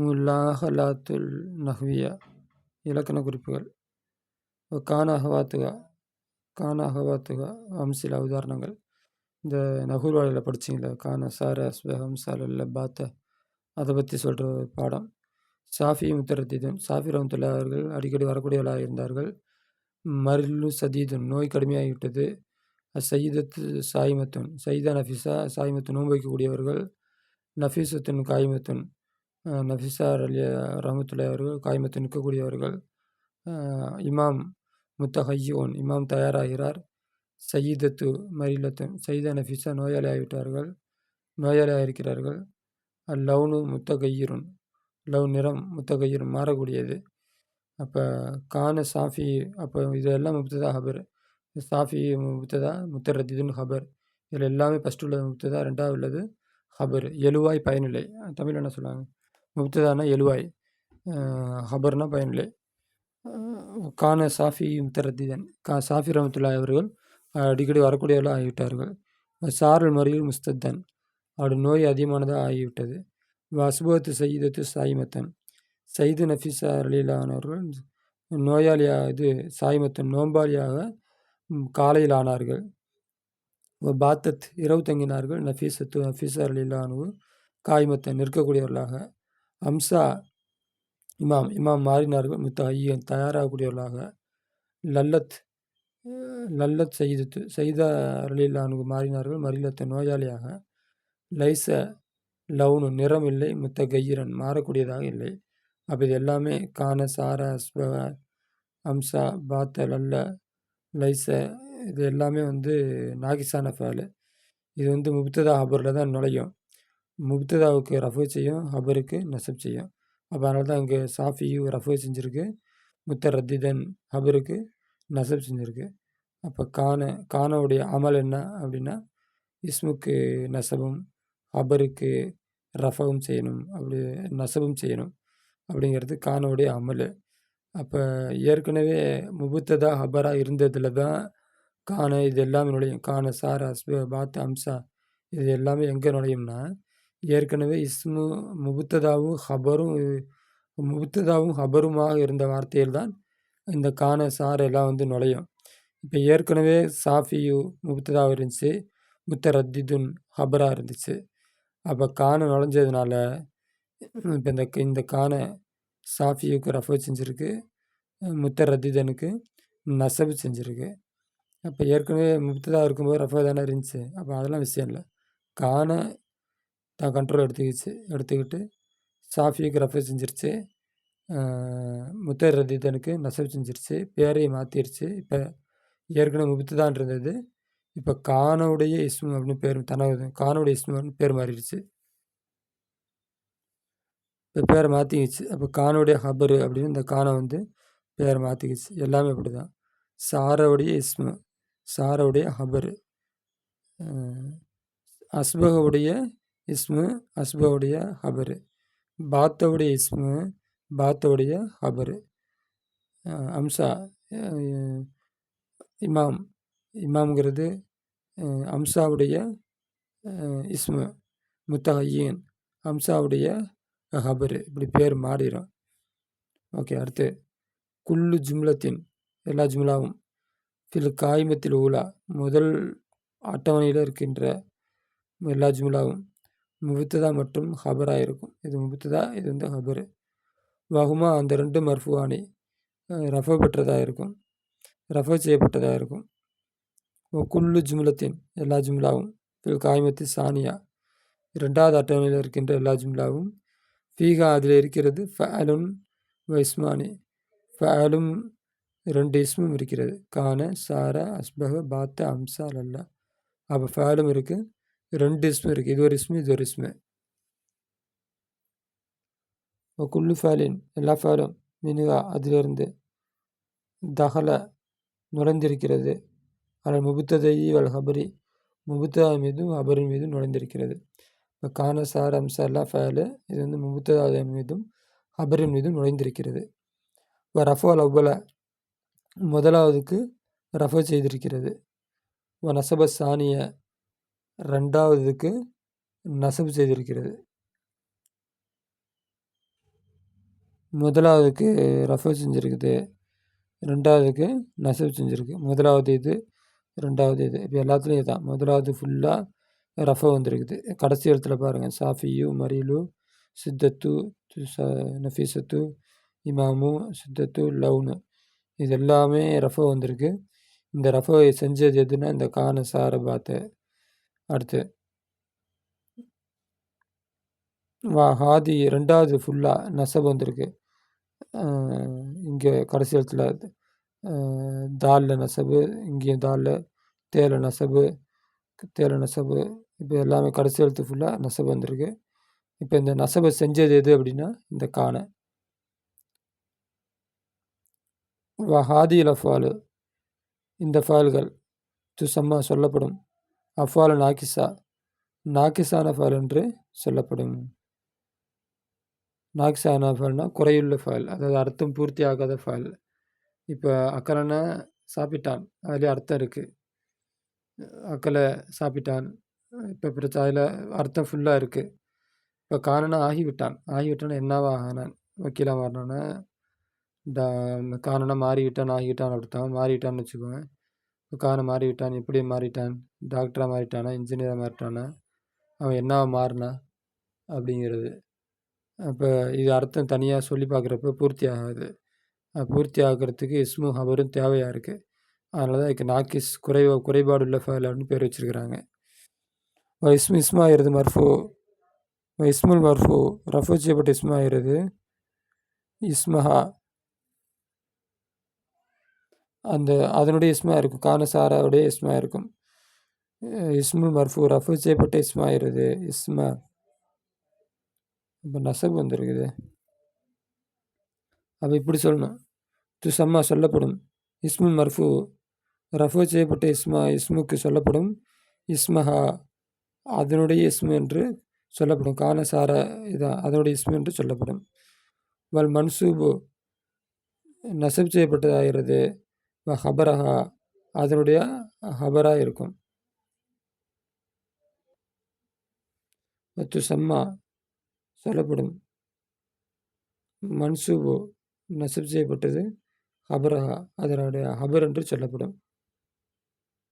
முலாஹலாத்துல் நஹ்வியா இலக்கண குறிப்புகள். கான அஹவாத்துகா கான அஹவாத்துகா அம்சிலா உதாரணங்கள். இந்த நகுர்வாழையில் படிச்சிங்களா, கான சார அஸ்ப ஹம்சால பாத்த, அதை பற்றி சொல்கிற பாடம். சாஃபி முத்தரத்தீதன், சாஃபி ரஹ்மத்துல்லாஹி அவர்கள் அடிக்கடி வரக்கூடியவர்களாக இருந்தார்கள். மரில்லு சதீதன், நோய் கடுமையாகிவிட்டது. சயீதத்து சாயிமத்துன், சயீதா நஃபிசா சாயிமத்து, நோன்பு வைக்கக்கூடியவர்கள். நஃபீசத்துன் காயிமத்துன், நஃபிசா ரஹ்மத்துல்லாஹி அவர்கள் காயிமத்து, நிற்கக்கூடியவர்கள். இமாம் முத்தஹய்யோன், இமாம் தயாராகிறார். சயீதத்து மரிலத்துன், சயீதா நஃபிசா நோயாளி ஆகிவிட்டார்கள், நோயாளியாக இருக்கிறார்கள். லவ்னு முத்தகையிருன், லவ் நிறம், முத்தகையிருன் மாறக்கூடியது. அப்போ கான சாஃபி, அப்போ இதெல்லாம் முப்ததா ஹபர். சாஃபி முப்ததா, முத்தரத்திதுன்னு ஹபர். இதில் எல்லாமே ஃபஸ்ட்டு உள்ளது முப்ததா, ரெண்டாவது உள்ளது ஹபர். எழுவாய் பயனில்லை. தமிழ் என்ன சொல்லுவாங்க, முப்ததானா எழுவாய், ஹபர்னா பயனில்லை. கான சாஃபி முத்தரத்திதன், சாஃபி ரஹ்மத்துல்லாஹி அவர்கள் அடிக்கடி வரக்கூடியவர்களாக ஆகிவிட்டார்கள். சாரல் மறியல் முஸ்தத்தன், அவருடைய நோய் அதிகமானதாக ஆகிவிட்டது. அஸ்பத்து சயீதத்து சாயிமத்தன், சயீது நஃபீஸா ரலியல்லாஹு நோயாளியாக, இது சாயிமத்தன் நோம்பாளியாக காலையில் ஆனார்கள். பாத்தத் இரவு தங்கினார்கள். நஃபீசத்து நஃபீஸா ரலியல்லாஹு காயிமத்தன் நிற்கக்கூடியவர்களாக. அம்சா இமாம் மாறினார்கள். முத்தஹய்யன் தயாராகக்கூடியவர்களாக. லல்லத் சயீதத்து சயீதா ரலியல்லாஹு மாறினார்கள். மரிலத்த நோயாளியாக. லைச லவுனு நிறம் இல்லை. முத்தகையிரன் மாறக்கூடியதாக இல்லை. அப்போ இது எல்லாமே கான சார அஸ்பக அம்சா பாத்த லல்ல லைச, இது எல்லாமே நாகிசான ஃபேலு. இது முப்ததா ஹபரில் தான் நுழையும். முப்ததாவுக்கு ரஃபு செய்யும், ஹபருக்கு நசப் செய்யும். அப்போ அதனால தான் இங்கே சாஃபியு ரஃபு செஞ்சுருக்கு, முத்தரத்திதன் ஹபருக்கு நசப் செஞ்சுருக்கு. அப்போ கானவுடைய அமல் என்ன அப்படின்னா, இஸ்முக்கு நசபும் ஹபருக்கு ரஃபவும் செய்யணும், அப்படி நசபும் செய்யணும் அப்படிங்கிறது கானவுடைய அமல். அப்போ ஏற்கனவே முபுத்ததா ஹபராக இருந்ததில் தான் கான இது எல்லாமே நுழையும். கான சார அஸ்ப பாத் அம்சா, இது எல்லாமே எங்கே நுழையும்னா, ஏற்கனவே இஸ்மு முபுத்ததாவும் ஹபருமாக இருந்த வார்த்தையில் தான் இந்த கான சார எல்லாம் நுழையும். இப்போ ஏற்கனவே சாஃபியு முபுத்ததாக இருந்துச்சு, முத்தரத்திதுன் ஹபராக இருந்துச்சு. அப்போ கான நுழைஞ்சதுனால இப்போ இந்த கான சாஃபியுக்கு ரஃபு செஞ்சுருக்கு, முத்தரத்திதனுக்கு நசபு செஞ்சுருக்கு. அப்போ ஏற்கனவே முப்ததா இருக்கும்போது ரஃபா தானே இருந்துச்சு. அப்போ அதெல்லாம் விஷயம் இல்லை. கான தான் கண்ட்ரோல் எடுத்துக்கிட்டு சாஃபியுக்கு ரஃபா செஞ்சிருச்சு, முத்தரத்திதனுக்கு நசபு செஞ்சிருச்சு, பேரையும் மாற்றிருச்சு. இப்போ ஏற்கனவே முப்ததான் இருந்தது, இப்போ கானவுடைய இஸ்மு அப்படின்னு பேர், கானவுடைய இஸ்மு அப்படின்னு பேர் மாறிடுச்சு. இப்போ பேரை மாற்றிக்கிச்சு. அப்போ கானுடைய ஹபரு அப்படின்னு இந்த கானை பேரை மாற்றிக்கிச்சு. எல்லாமே அப்படி தான். சாரவுடைய இஸ்மு, சாரவுடைய ஹபரு, அஸ்பகவுடைய இஸ்மு, அஸ்பகவுடைய ஹபரு, பாத்தவுடைய இஸ்மு, பாத்தவுடைய ஹபரு. அம்சா இமாம்ங்கிறது அம்சாவுடைய இஸ்மு, முத்தஹய்யீன் அம்சாவுடைய ஹபரு, இப்படி பேர் மாறிடும். ஓகே. அடுத்து குல்லு ஜும்லத்தின், எல்லா ஜும்லாவும். ஃபில் காயிமத்தில் ஊலா, முதல் அட்டவணையில் இருக்கின்ற எல்லா ஜும்லாவும் முபுத்ததா மற்றும் ஹபராக இருக்கும். இது முபுத்ததா, இது ஹபரு. வகுமா, அந்த ரெண்டு மர்ஃபுவானி, ரஃபா பெற்றதாக இருக்கும், ரஃபா செய்யப்பட்டதாக இருக்கும். குல்லு ஜும்லத்தின், எல்லா ஜும்லாவும். ஃபில் காயிமத்தி சானியா, ரெண்டாவது அட்டவணையில் இருக்கின்ற எல்லா ஜும்லாவும். ஃபீகா, அதில் இருக்கிறது. ஃபஅலுன் வ இஸ்மானி, ஃபஅலும் ரெண்டு இஸ்மும் இருக்கிறது. கான சார அஸ்பக பாத்த அம்சா லல்லா. அப்போ ஃபஅலும் இருக்குது, ரெண்டு இஸ்மு இருக்குது. இது ஒரு இஸ்மு, இது ஒரு இஸ்மு. குல்லு ஃபஅலின், எல்லா ஃபஅலும். மினுகா, அதிலிருந்து. தஹல, நுழைந்திருக்கிறது. அதில் முபுத்ததை வல் ஹபரி, முபுத்ததா மீதும் ஹபரின் மீதும் நுழைந்திருக்கிறது. இப்போ கான சார அம்சா எல்லா ஃபஅலு, இது முபுத்ததா மீதும் ஹபரின் மீதும் நுழைந்திருக்கிறது. ரஃபா அவ்வள, முதலாவதுக்கு ரஃபா செய்திருக்கிறது. நசப சானிய, ரெண்டாவதுக்கு நசபு செய்திருக்கிறது. முதலாவதுக்கு ரஃபு செஞ்சுருக்குது, 2வதுக்கு நசபு செஞ்சுருக்கு. முதலாவது இது, 2வது இது. இப்போ எல்லாத்துலேயும் இதுதான். முதலாவது ஃபுல்லாக ரஃபு வந்திருக்குது. கடைசி இடத்துல பாருங்கள், சாஃபியு, மரீலு, சித்தத்து, நஃபீசத்து, இமாமு, சித்தத்து, லவுனு, இது எல்லாமே ரஃபு வந்திருக்கு. இந்த ரஃபை செஞ்சது எதுனா இந்த கான சாரபாத்து. அடுத்து ஹாதி 2வது ஃபுல்லாக நசபு வந்திருக்கு. இங்கே கடைசி இடத்துல தாலில் நசபு, இங்கேயும் தாலில் தேல நசபு, இப்போ எல்லாமே கடைசி எழுத்து ஃபுல்லாக நசபு வந்திருக்கு. இப்போ இந்த நசபை செஞ்சது எது அப்படின்னா இந்த கான. ஹாதியில் அஃபாலு, இந்த ஃபால்கள் துசம்மா சொல்லப்படும். அஃபாலு நாக்கிசா, நாக்கிசான ஃபால் என்று சொல்லப்படும். நாக்கிசான ஃபால்னா குறையுள்ள ஃபால், அதாவது அர்த்தம் பூர்த்தி ஆகாத ஃபால். இப்போ அக்கலனா சாப்பிட்டான், அதுலேயே அர்த்தம் இருக்குது. அக்கலை சாப்பிட்டான், இப்போ பிரச்சனை அதில் அர்த்தம் ஃபுல்லாக இருக்குது. இப்போ காணனா ஆகிவிட்டான், ஆகிவிட்டான் என்னவா ஆனான், வக்கீலாக மாறினான்னா காணனா மாறிவிட்டான், ஆகிவிட்டான் அப்படித்தான் மாறிவிட்டான்னு வச்சுக்கோங்க. இப்போ காண மாறிவிட்டான், எப்படி மாறிட்டான், டாக்டராக மாறிட்டானா, இன்ஜினியராக மாறிட்டானா, அவன் என்னவா மாறினா அப்படிங்கிறது. அப்போ இது அர்த்தம் தனியாக சொல்லி பார்க்குறப்ப பூர்த்தி ஆகாது. பூர்த்தி ஆகிறதுக்கு இஸ்மு ஹபரும் தேவையாக இருக்குது. அதனால தான் இதுக்கு நாக்கிஸ் குறைபாடுள்ள ஃபைல் அப்படின்னு பேர் வச்சுருக்கிறாங்க. இஸ்மு ஆகிறது மர்ஃபு, இஸ்முல் மர்ஃபு ரஃபு செய்யப்பட்ட இஸ்மு ஆகிறது. இஸ்மஹா அந்த அதனுடைய இஸ்மா இருக்கும், கானசாராவுடைய இஸ்மா இருக்கும். இஸ்முல் மர்ஃபு ரஃபு செய்யப்பட்ட இஸ்மா ஆகிறது. இஸ்மா இப்போ நசபு வந்துருக்குது. அப்போ இப்படி சொல்லணும், துசம்மா சொல்லப்படும். இஸ்முல் மர்ஃபு ரஃபு செய்யப்பட்ட இஸ்முக்கு சொல்லப்படும். இஸ்மஹா அதனுடைய இஸ்மு என்று சொல்லப்படும். கானசாரா இதான் அதனுடைய இஸ்மு என்று சொல்லப்படும். வல் மன்சூபு நசப் செய்யப்பட்டதாகிறது. ஹபரஹா அதனுடைய ஹபராக இருக்கும். துசம்மா சொல்லப்படும். மன்சூபு நசப் செய்யப்பட்டது. ஹபரஹா அதனுடைய ஹபர் என்று சொல்லப்படும்.